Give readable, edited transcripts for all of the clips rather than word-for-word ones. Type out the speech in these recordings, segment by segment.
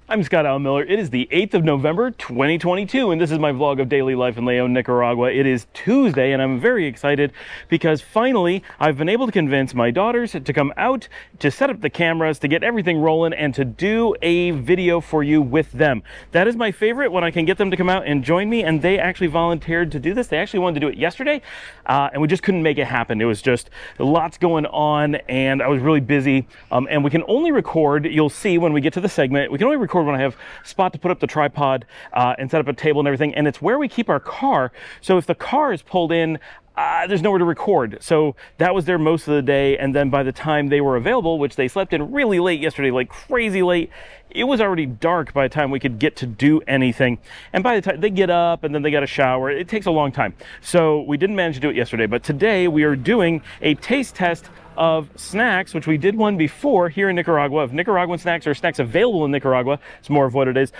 I'm Scott Allen Miller. It is the 8th of November, 2022, and this is my vlog of daily life in Leon, Nicaragua. It is Tuesday, and I'm very excited because finally I've been able to convince my daughters to come out, to set up the cameras, to get everything rolling, and to do a video for you with them. That is my favorite, when I can get them to come out and join me, and they actually volunteered to do this. They actually wanted to do it yesterday, and we just couldn't make it happen. It was just lots going on, and I was really busy, and we can only record, you'll see when we get to the segment, we can only record when I have a spot to put up the tripod and set up a table and everything, and it's where we keep our car. So if the car is pulled in, there's nowhere to record. So that was there most of the day, and then by the time they were available, which they slept in really late yesterday, like crazy late, it was already dark by the time we could get to do anything. And by the time they get up and then they got a shower, it takes a long time. So we didn't manage to do it yesterday, but today we are doing a taste test of snacks, which we did one before here in Nicaragua, of Nicaraguan snacks, or snacks available in Nicaragua. It's more of what it is.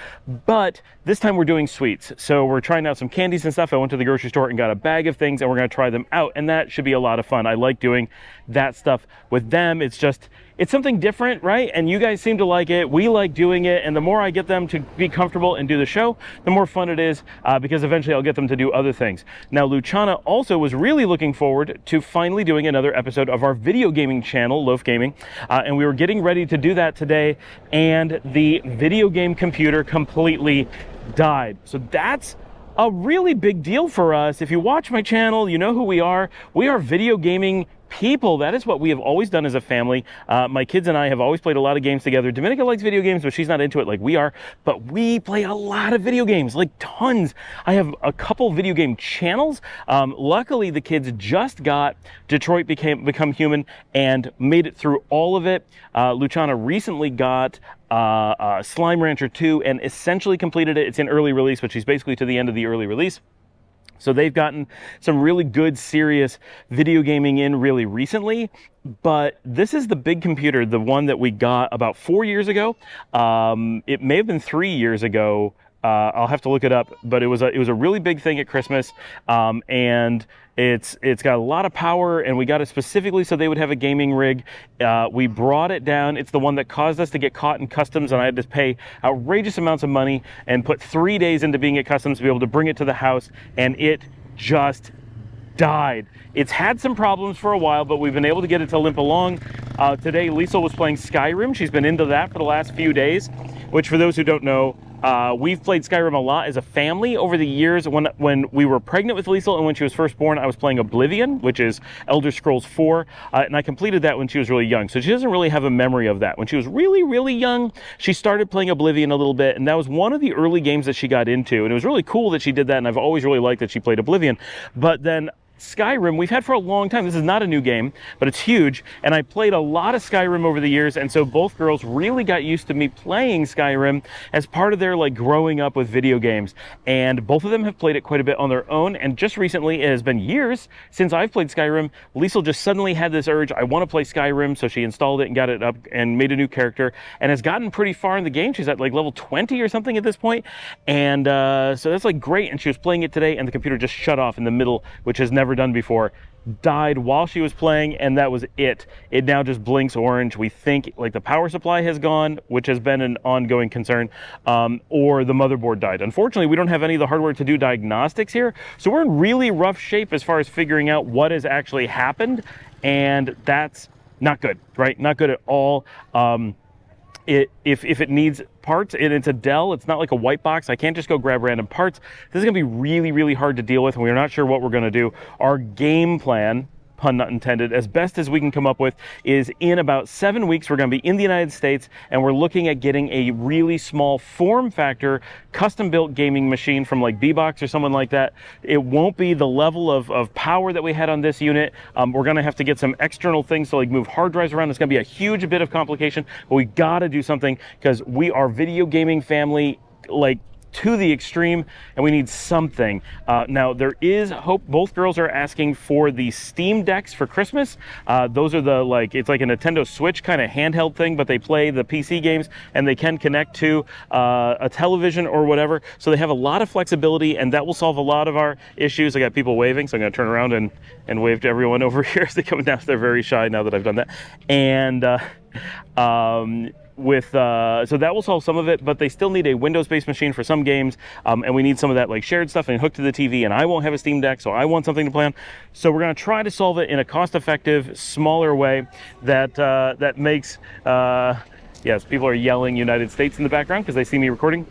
But this time we're doing sweets. So we're trying out some candies and stuff. I went to the grocery store and got a bag of things, and we're going to try them out. And that should be a lot of fun. I like doing that stuff with them. It's something different, right? And you guys seem to like it. We like doing it. And the more I get them to be comfortable and do the show, the more fun it is, because eventually I'll get them to do other things. Now, Luciana also was really looking forward to finally doing another episode of our video gaming channel, Loaf Gaming. And we were getting ready to do that today, and the video game computer completely died. So that's a really big deal for us. If you watch my channel, you know who we are. We are video gaming people. That is what we have always done as a family. My kids and I have always played a lot of games together. Dominica likes video games, but she's not into it like we are. But we play a lot of video games, like tons. I have a couple video game channels. Luckily, the kids just got Detroit Become Human and made it through all of it. Luciana recently got Slime Rancher 2 and essentially completed it. It's in early release, but she's basically to the end of the early release. So they've gotten some really good, serious video gaming in really recently. But this is the big computer, the one that we got about 4 years ago. It may have been 3 years ago. I'll have to look it up, but it was a really big thing at Christmas, and it's got a lot of power, and we got it specifically so they would have a gaming rig. We brought it down. It's the one that caused us to get caught in customs, and I had to pay outrageous amounts of money and put 3 days into being at customs to be able to bring it to the house, and it just died. It's had some problems for a while, but we've been able to get it to limp along. Today, Liesl was playing Skyrim. She's been into that for the last few days, which, for those who don't know, we've played Skyrim a lot as a family over the years. When we were pregnant with Liesl and when she was first born, I was playing Oblivion, which is Elder Scrolls 4, and I completed that when she was really young. So she doesn't really have a memory of that. When she was really, really young, she started playing Oblivion a little bit, and that was one of the early games that she got into. And it was really cool that she did that, and I've always really liked that she played Oblivion. But then Skyrim, we've had for a long time. This is not a new game, but it's huge. And I played a lot of Skyrim over the years. And so both girls really got used to me playing Skyrim as part of their growing up with video games. And both of them have played it quite a bit on their own. And just recently, it has been years since I've played Skyrim. Liesl just suddenly had this urge, I want to play Skyrim. So she installed it and got it up and made a new character and has gotten pretty far in the game. She's at level 20 or something at this point. And so that's great. And she was playing it today, and the computer just shut off in the middle, which has never done before. Died while she was playing, and that was it. It now just blinks orange. We think the power supply has gone, which has been an ongoing concern, or the motherboard died. Unfortunately, we don't have any of the hardware to do diagnostics here, so we're in really rough shape as far as figuring out what has actually happened, and that's not good, right? Not good at all. If it needs parts, and it's a Dell, it's not like a white box, I can't just go grab random parts. This is gonna be really, really hard to deal with, and we're not sure what we're gonna do. Our game plan, pun not intended, as best as we can come up with, is in about 7 weeks, we're gonna be in the United States, and we're looking at getting a really small form factor, custom built gaming machine from B-Box or someone like that. It won't be the level of power that we had on this unit. We're gonna have to get some external things to move hard drives around. It's gonna be a huge bit of complication, but we gotta do something because we are video gaming family, to the extreme, and we need something. Now, there is hope. Both girls are asking for the Steam Decks for Christmas. Those are it's like a Nintendo Switch kind of handheld thing, but they play the PC games, and they can connect to a television or whatever. So they have a lot of flexibility, and that will solve a lot of our issues. I got people waving, so I'm gonna turn around and wave to everyone over here as they come down. They're very shy now that I've done that. And so that will solve some of it, but they still need a Windows-based machine for some games, and we need some of that like shared stuff and hooked to the TV, and I won't have a Steam Deck, so I want something to play on. So we're going to try to solve it in a cost-effective, smaller way that makes, yes, people are yelling United States in the background because they see me recording.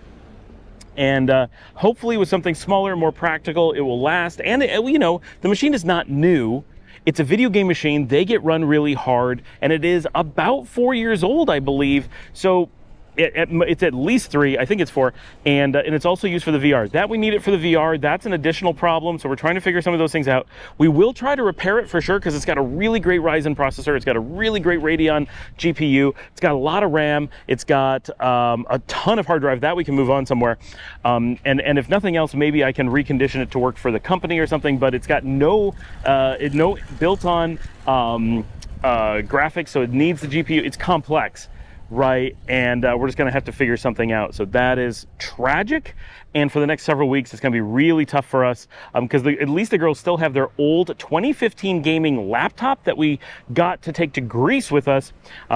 And hopefully with something smaller, more practical, it will last. And, you know, the machine is not new. It's a video game machine. They get run really hard, and it is about 4 years old, I believe. So it's at least 3, I think it's 4, and it's also used for the VR. That we need it for the VR. That's an additional problem, so we're trying to figure some of those things out. We will try to repair it for sure, because it's got a really great Ryzen processor. It's got a really great Radeon GPU. It's got a lot of RAM. It's got a ton of hard drive. That we can move on somewhere. And if nothing else, maybe I can recondition it to work for the company or something, but it's got no built-on graphics, so it needs the GPU. It's complex. Right, and we're just going to have to figure something out. So that is tragic, and for the next several weeks it's going to be really tough for us, because at least the girls still have their old 2015 gaming laptop that we got to take to Greece with us.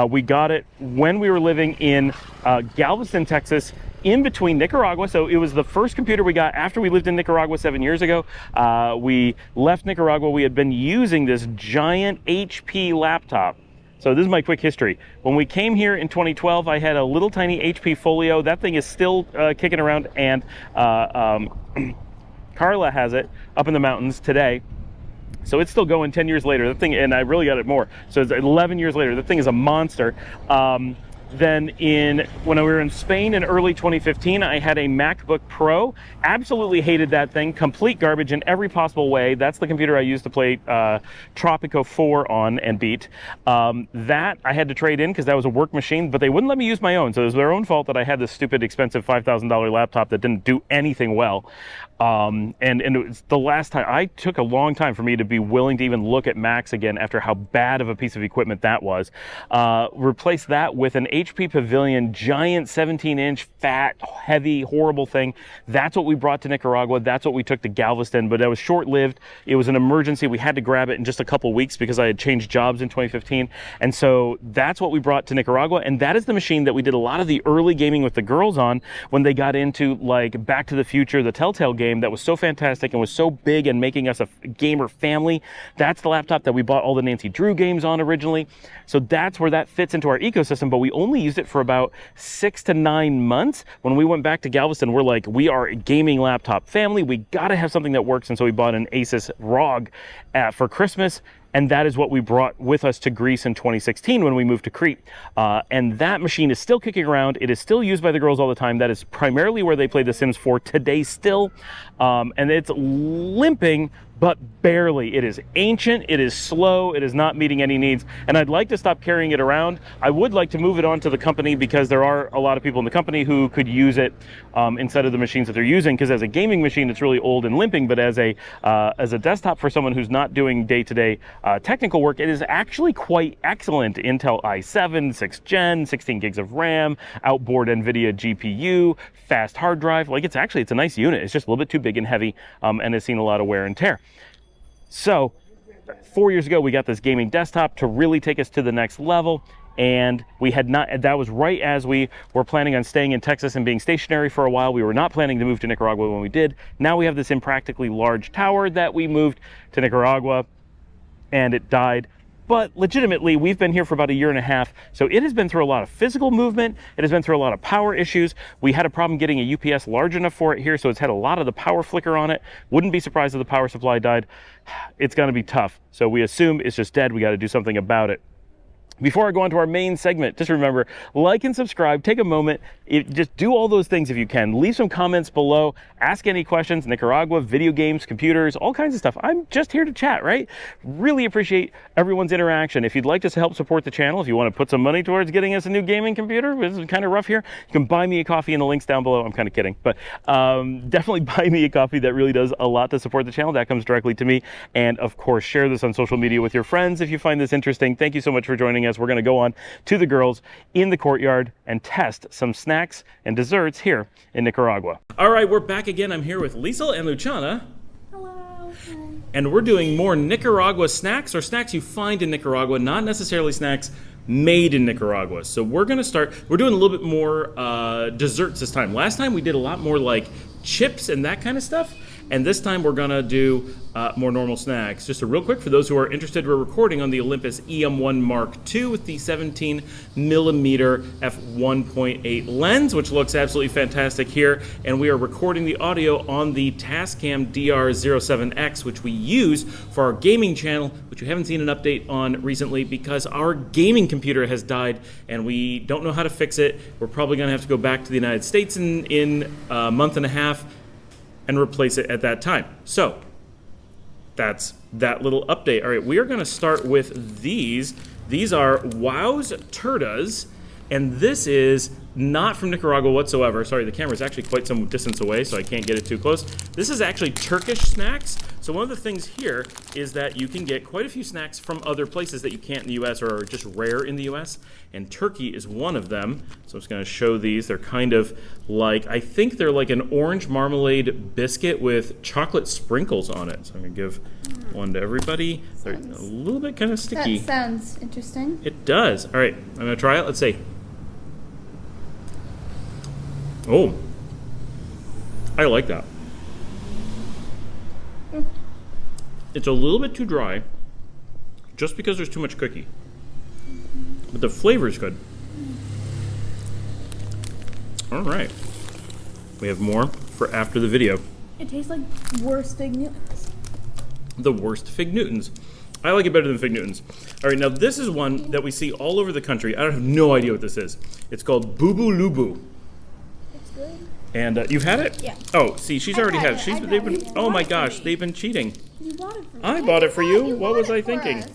We got it when we were living in Galveston, Texas, in between Nicaragua. So it was the first computer we got after we lived in Nicaragua 7 years ago. We left Nicaragua. We had been using this giant HP laptop. So this is my quick history. When we came here in 2012, I had a little tiny HP Folio. That thing is still kicking around, and Carla has it up in the mountains today. So it's still going 10 years later. The thing, and I really got it more. So it's 11 years later. The thing is a monster. Then when we were in Spain in early 2015, I had a MacBook Pro. Absolutely hated that thing. Complete garbage in every possible way. That's the computer I used to play Tropico 4 on and beat. That I had to trade in because that was a work machine, but they wouldn't let me use my own. So it was their own fault that I had this stupid, expensive $5,000 laptop that didn't do anything well. And it was the last time. I took a long time for me to be willing to even look at Macs again after how bad of a piece of equipment that was. Replace that with an HP Pavilion, giant 17-inch, fat, heavy, horrible thing. That's what we brought to Nicaragua. That's what we took to Galveston, but that was short-lived. It was an emergency. We had to grab it in just a couple weeks because I had changed jobs in 2015. And so that's what we brought to Nicaragua. And that is the machine that we did a lot of the early gaming with the girls on when they got into like Back to the Future, the Telltale game that was so fantastic and was so big and making us a gamer family. That's the laptop that we bought all the Nancy Drew games on originally. So that's where that fits into our ecosystem, but we only used it for about 6 to 9 months. When we went back to Galveston, we're like, we are a gaming laptop family. We got to have something that works. And so we bought an Asus ROG for Christmas. And that is what we brought with us to Greece in 2016 when we moved to Crete. And that machine is still kicking around. It is still used by the girls all the time. That is primarily where they play The Sims 4 today still. And it's limping, but barely. It is ancient, it is slow, it is not meeting any needs, and I'd like to stop carrying it around. I would like to move it on to the company because there are a lot of people in the company who could use it instead of the machines that they're using, because as a gaming machine, it's really old and limping, but as a desktop for someone who's not doing day-to-day technical work, it is actually quite excellent. Intel i7, 6th gen, 16 gigs of RAM, outboard NVIDIA GPU, fast hard drive. Like it's a nice unit. It's just a little bit too big and heavy, and has seen a lot of wear and tear. So 4 years ago, we got this gaming desktop to really take us to the next level. And we had not, that was right as we were planning on staying in Texas and being stationary for a while. We were not planning to move to Nicaragua when we did. Now we have this impractically large tower that we moved to Nicaragua, and it died. But legitimately, we've been here for about 1.5 years, so it has been through a lot of physical movement. It has been through a lot of power issues. We had a problem getting a UPS large enough for it here, so it's had a lot of the power flicker on it. Wouldn't be surprised if the power supply died. It's gonna be tough. So we assume it's just dead. We gotta do something about it. Before I go on to our main segment, just remember, like and subscribe, take a moment, just do all those things if you can. Leave some comments below, ask any questions, Nicaragua, video games, computers, all kinds of stuff. I'm just here to chat, right? Really appreciate everyone's interaction. If you'd like to help support the channel, if you want to put some money towards getting us a new gaming computer, this is kind of rough here, you can buy me a coffee in the links down below. I'm kind of kidding, but definitely buy me a coffee. That really does a lot to support the channel. That comes directly to me. And of course, share this on social media with your friends if you find this interesting. Thank you so much for joining us. We're going to go on to the girls in the courtyard and test some snacks and desserts here in Nicaragua. All right, we're back again. I'm here with Liesl and Luciana. Hello. And we're doing more Nicaragua snacks, or snacks you find in Nicaragua, not necessarily snacks made in Nicaragua. So we're doing a little bit more desserts this time. Last time we did a lot more like chips and that kind of stuff. And this time we're gonna do more normal snacks. Just a real quick, for those who are interested, we're recording on the Olympus EM1 Mark II with the 17 millimeter f1.8 lens, which looks absolutely fantastic here. And we are recording the audio on the Tascam DR07X, which we use for our gaming channel, which you haven't seen an update on recently because our gaming computer has died and we don't know how to fix it. We're probably gonna have to go back to the United States in a month and a half and replace it at that time. So that's that little update. All right, we are gonna start with these. These are Wow's Turdas, and this is not from Nicaragua whatsoever. Sorry, the camera is actually quite some distance away, so I can't get it too close. This is actually Turkish Snacks. So one of the things here is that you can get quite a few snacks from other places that you can't in the US or are just rare in the US, and Turkey is one of them. So I'm just gonna show these. They're kind of like, I think they're like an orange marmalade biscuit with chocolate sprinkles on it. So I'm gonna give one to everybody. They're a little bit kind of sticky. That sounds interesting. It does. All right, I'm gonna try it. Let's see. Oh, I like that. It's a little bit too dry, just because there's too much cookie. But the flavor is good. All right. We have more for after the video. It tastes like worse Fig Newtons. The worst Fig Newtons. I like it better than Fig Newtons. All right, now this is one that we see all over the country. I have no idea what this is. It's called Boo Boo Lubu. It's good. And you've had it? Yeah. Oh, see, she's already had it. They've been. Oh my gosh, they've been cheating. You bought it for me. I bought it for you. You What bought was it I for thinking? us.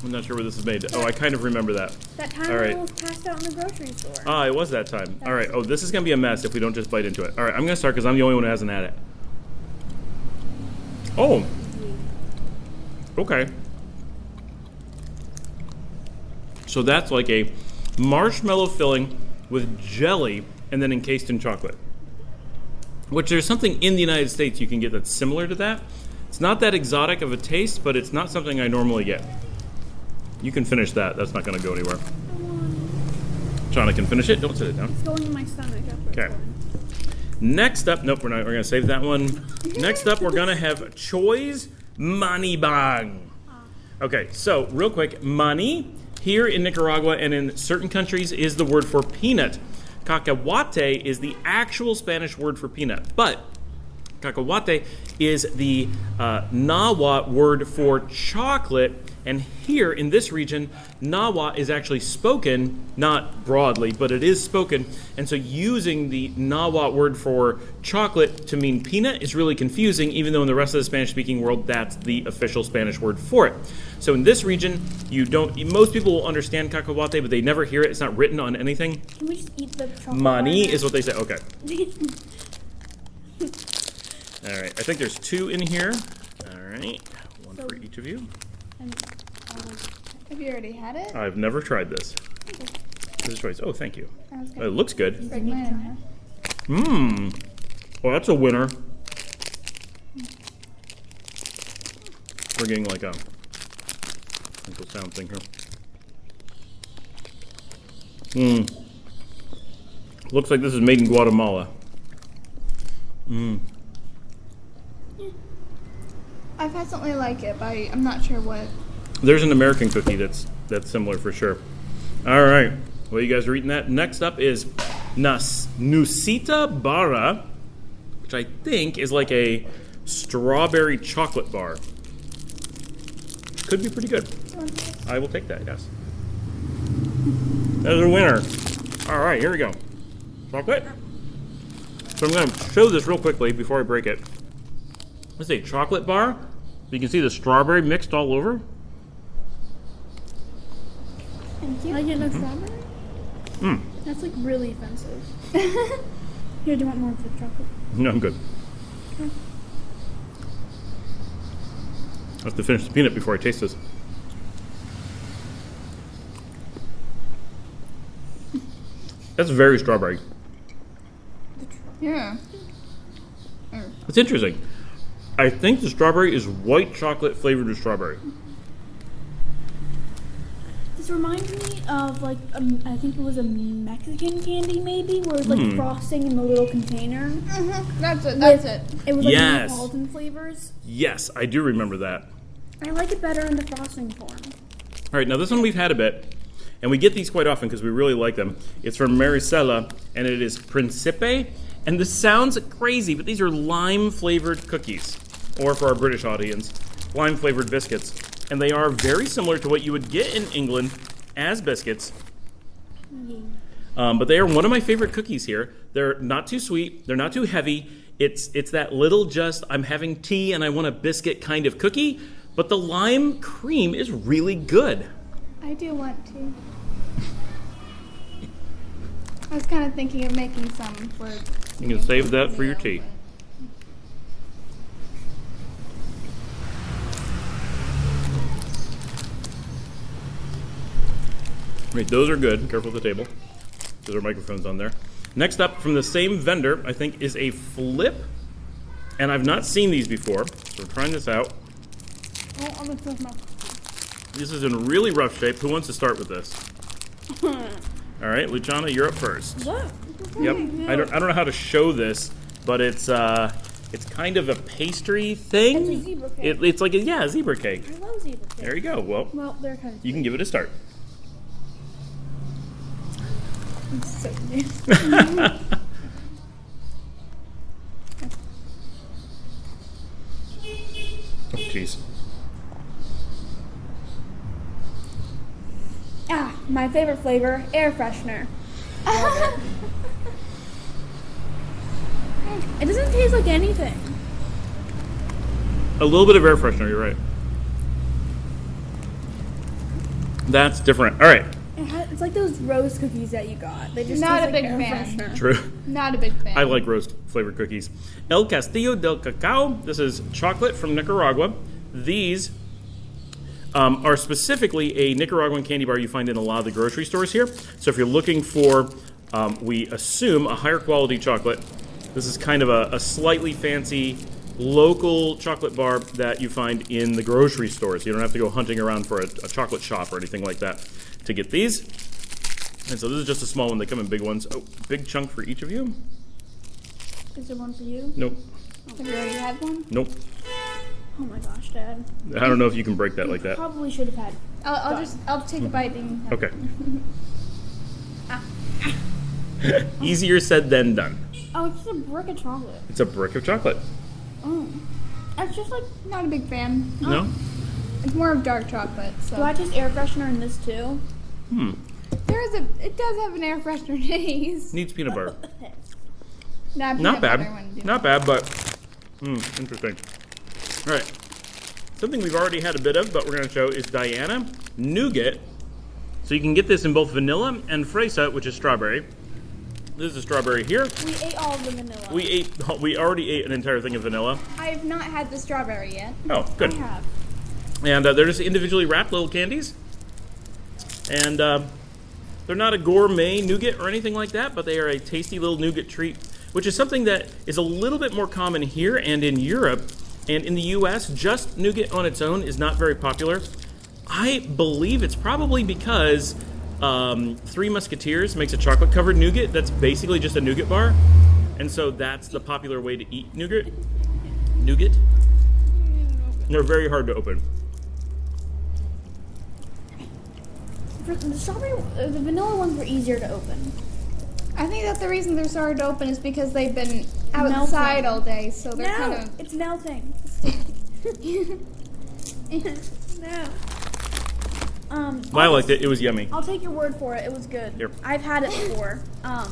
I'm not sure where this is made. Oh, I kind of remember that. That time All right. I was passed out in the grocery store. Ah, it was that time. All right. Oh, this is gonna be a mess if we don't just bite into it. All right, I'm gonna start because I'm the only one who hasn't had it. Oh. Okay. So that's like a marshmallow filling with jelly and then encased in chocolate. Which there's something in the United States you can get that's similar to that. It's not that exotic of a taste, but it's not something I normally get. You can finish that. That's not going to go anywhere. Shauna can finish it. Don't sit it down. It's going in my stomach. Okay. Next up, nope, we're not. We're going to save that one. Next up, we're going to have Choi's Mani Bang. Okay, so real quick, mani here in Nicaragua and in certain countries is the word for peanut. Cacahuate is the actual Spanish word for peanut, but cacahuate is the Nahuatl word for chocolate, and here in this region, Nahuatl is actually spoken, not broadly, but it is spoken, and so using the Nahuatl word for chocolate to mean peanut is really confusing, even though in the rest of the Spanish-speaking world, that's the official Spanish word for it. So in this region, most people will understand cacahuate, but they never hear it. It's not written on anything. Can we just eat the chocolate? Mani is what they say. Okay. All right. I think there's two in here. All right. One for each of you. Have you already had it? I've never tried this. This is Choi's. Oh, thank you. It looks good. Break mine in half. Mmm. Oh, that's a winner. We're getting like a little sound thing here. Mmm. Looks like this is made in Guatemala. Mmm. I've had something like it, but I'm not sure what. There's an American cookie that's similar for sure. All right. Well, you guys are eating that. Next up is Nusita Bara, which I think is like a strawberry chocolate bar. Could be pretty good. I will take that, yes. There's a winner. All right, here we go. Chocolate. So I'm going to show this real quickly before I break it. This is a chocolate bar. You can see the strawberry mixed all over. Thank you. I get no strawberry? Mmm. That's like really offensive. Here, do you want more of the chocolate? No, I'm good. Okay. I have to finish the peanut before I taste this. That's very strawberry. Yeah. It's interesting. I think the strawberry is white chocolate flavored with strawberry. The This reminds me of like I think it was a Mexican candy maybe, where it was like frosting in the little container. That's it. That's it. It was like Yes. Neapolitan flavors. Yes, I do remember that. I like it better in the frosting form. All right, now this one we've had a bit, and we get these quite often because we really like them. It's from Maricela, and it is Principe. And this sounds crazy, but these are lime-flavored cookies, or for our British audience, lime-flavored biscuits. And they are very similar to what you would get in England as biscuits. But they are one of my favorite cookies here. They're not too sweet. They're not too heavy. It's that little just, I'm having tea and I want a biscuit kind of cookie. But the lime cream is really good. I do want to. I was kind of thinking of making some for... You can save that for your tea. Right, those are good. Careful with the table. There are microphones on there. Next up, from the same vendor, I think, is a flip. And I've not seen these before, so we're trying this out. Oh, I'm gonna flip my. This is in really rough shape. Who wants to start with this? All right, Luciana, you're up first. What? Yep. I don't know how to show this, but it's kind of a pastry thing. It's a zebra cake. It's like a zebra cake. I love zebra cake. There you go. Well, they're kind of. You can give it a start. So Oh, jeez. My favorite flavor, air freshener. It doesn't taste like anything. A little bit of air freshener, you're right. That's different. All right. It's like those rose cookies that you got. They just Not taste a like big air fan. freshener. True. Not a big fan. I like roast flavored cookies. El Castillo del Cacao. This is chocolate from Nicaragua. These are specifically a Nicaraguan candy bar you find in a lot of the grocery stores here. So if you're looking for, we assume, a higher quality chocolate, this is kind of a slightly fancy local chocolate bar that you find in the grocery stores. You don't have to go hunting around for a chocolate shop or anything like that to get these. And so this is just a small one. They come in big ones. Oh, big chunk for each of you. Is there one for you? Nope. Have you already had one? Nope. Oh my gosh, Dad. I don't know if you can break that like that. Probably should have had. I'll take a bite and have Okay. Easier said than done. Oh, it's just a brick of chocolate. It's a brick of chocolate. Oh. It's just like, Not a big fan. No? It's more of dark chocolate. So. do I taste air freshener in this too? It does have an air freshener taste. Needs peanut butter. Not Not bad. Butter Not bad, but interesting. All right. Something we've already had a bit of, but we're going to show is Diana Nougat. So you can get this in both vanilla and fresa, which is strawberry. This is a strawberry here. We ate all of the vanilla. We already ate an entire thing of vanilla. I have not had the strawberry yet. Oh, good. I have. And they're just individually wrapped little candies. And they're not a gourmet nougat or anything like that, but they are a tasty little nougat treat, which is something that is a little bit more common here and in Europe. And in the US, just nougat on its own is not very popular. I believe it's probably because Three Musketeers makes a chocolate-covered nougat that's basically just a nougat bar. And so that's the popular way to eat nougat. Nougat. They're very hard to open. The strawberry, the vanilla ones were easier to open. I think that the reason they're so hard to open is because they've been outside all day, so they're kind of... it's melting. No. I liked it. It was yummy. I'll take your word for it. It was good. Here. I've had it before. I'll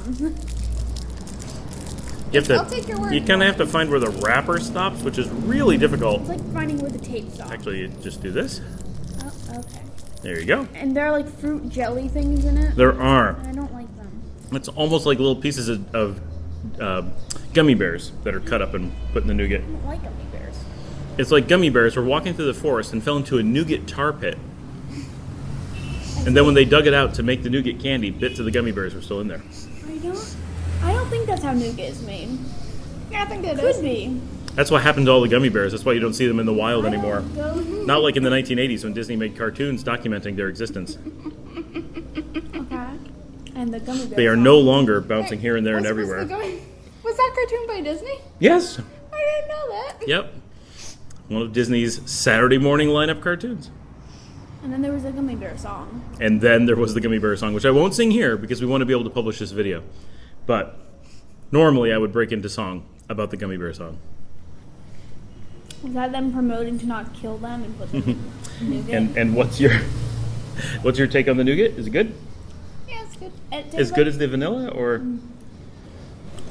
take your word You kind of have to find where the wrapper stops, which is really difficult. It's like finding where the tape stops. Actually, you just do this. Oh, okay. There you go. And there are like fruit jelly things in it. There are. And I don't like them. It's almost like little pieces of gummy bears that are cut up and put in the nougat. I don't like gummy bears. It's like gummy bears were walking through the forest and fell into a nougat tar pit. And then when they dug it out to make the nougat candy, bits of the gummy bears were still in there. I don't think that's how nougat is made. Yeah, I think it Could is. be. That's what happened to all the gummy bears. That's why you don't see them in the wild anymore. Go. Not like in the 1980s when Disney made cartoons documenting their existence. Okay. And the gummy bears. They are no longer bouncing here and there and everywhere. Was that cartoon by Disney? Yes. I didn't know that. Yep. One of Disney's Saturday morning lineup cartoons. And then there was a gummy bear song. And then there was the gummy bear song, which I won't sing here because we want to be able to publish this video. But normally I would break into song about the gummy bear song. Was that them promoting to not kill them and put them in nougat? And what's your take on the nougat? Is it good? Yeah, it's good. As good as the vanilla, or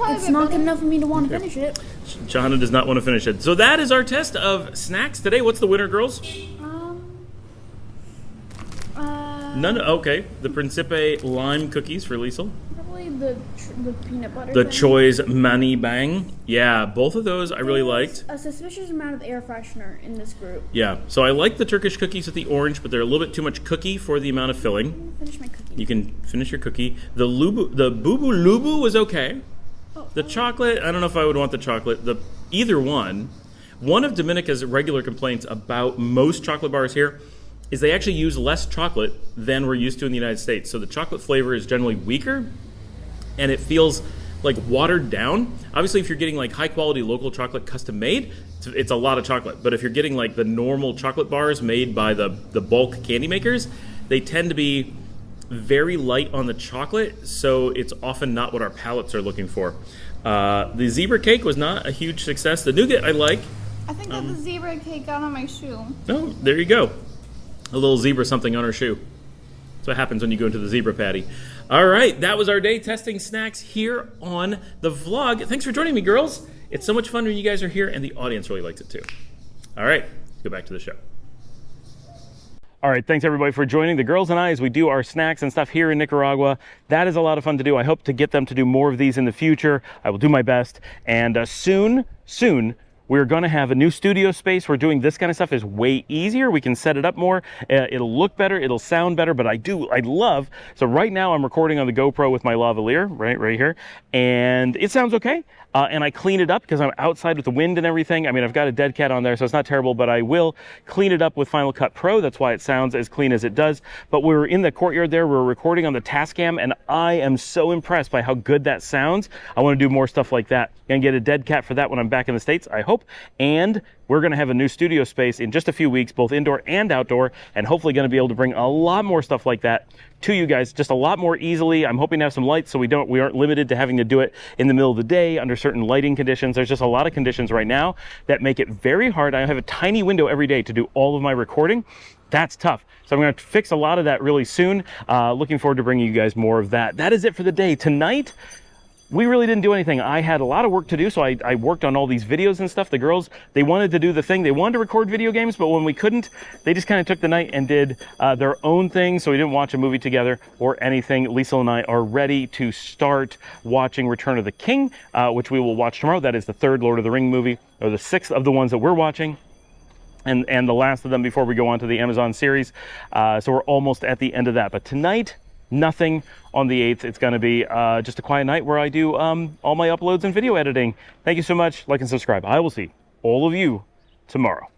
Probably a It's bit not better. good enough for me to want to finish it. Johanna does not want to finish it. So that is our test of snacks today. What's the winner, girls? None. Okay, the Principe lime cookies for Liesl. Probably the peanut butter. The thing. Choi's Mani Bang. Yeah, both of those I really liked. A suspicious amount of air freshener in this group. Yeah, so I like the Turkish cookies with the orange, but they're a little bit too much cookie for the amount of filling. Finish my cookie. You can finish your cookie. The Boo Boo Lubu was okay. The chocolate, I don't know if I would want the chocolate. Either one. One of Dominica's regular complaints about most chocolate bars here is they actually use less chocolate than we're used to in the United States. So the chocolate flavor is generally weaker, and it feels like watered down. Obviously, if you're getting like high quality local chocolate custom made, it's a lot of chocolate. But if you're getting like the normal chocolate bars made by the bulk candy makers, they tend to be very light on the chocolate, so it's often not what our palates are looking for. The zebra cake was not a huge success. The nougat I like. I think that the zebra cake got on my shoe. Oh, there you go. A little zebra something on her shoe. That's what happens when you go into the zebra patty. All right, that was our day testing snacks here on the vlog. Thanks for joining me, girls. It's so much fun when you guys are here, and the audience really likes it too. All right, let's go back to the show. All right, thanks everybody for joining the girls and I as we do our snacks and stuff here in Nicaragua. That is a lot of fun to do. I hope to get them to do more of these in the future. I will do my best. And soon, we're going to have a new studio space where doing this kind of stuff is way easier. We can set it up more. It'll look better. It'll sound better. But I love. So right now I'm recording on the GoPro with my lavalier, right here. And it sounds okay. And I clean it up because I'm outside with the wind and everything. I mean, I've got a dead cat on there, so it's not terrible, but I will clean it up with Final Cut Pro. That's why it sounds as clean as it does. But we're in the courtyard there. We're recording on the Tascam, and I am so impressed by how good that sounds. I want to do more stuff like that. Gonna get a dead cat for that when I'm back in the States, I hope. And we're going to have a new studio space in just a few weeks, both indoor and outdoor, and hopefully going to be able to bring a lot more stuff like that to you guys just a lot more easily. I'm hoping to have some lights so we aren't limited to having to do it in the middle of the day under certain lighting conditions. There's just a lot of conditions right now that make it very hard. I have a tiny window every day to do all of my recording. That's tough. So I'm going to fix a lot of that really soon. Looking forward to bringing you guys more of that. That is it for the day. Tonight, we really didn't do anything. I had a lot of work to do, so I worked on all these videos and stuff. The girls, they wanted to do the thing. They wanted to record video games, but when we couldn't, they just kind of took the night and did their own thing, so we didn't watch a movie together or anything. Liesl and I are ready to start watching Return of the King, which we will watch tomorrow. That is the third Lord of the Ring movie, or the sixth of the ones that we're watching. And the last of them before we go on to the Amazon series. So we're almost at the end of that. But tonight, nothing on the 8th. It's going to be just a quiet night where I do all my uploads and video editing. Thank you so much. Like and subscribe. I will see all of you tomorrow.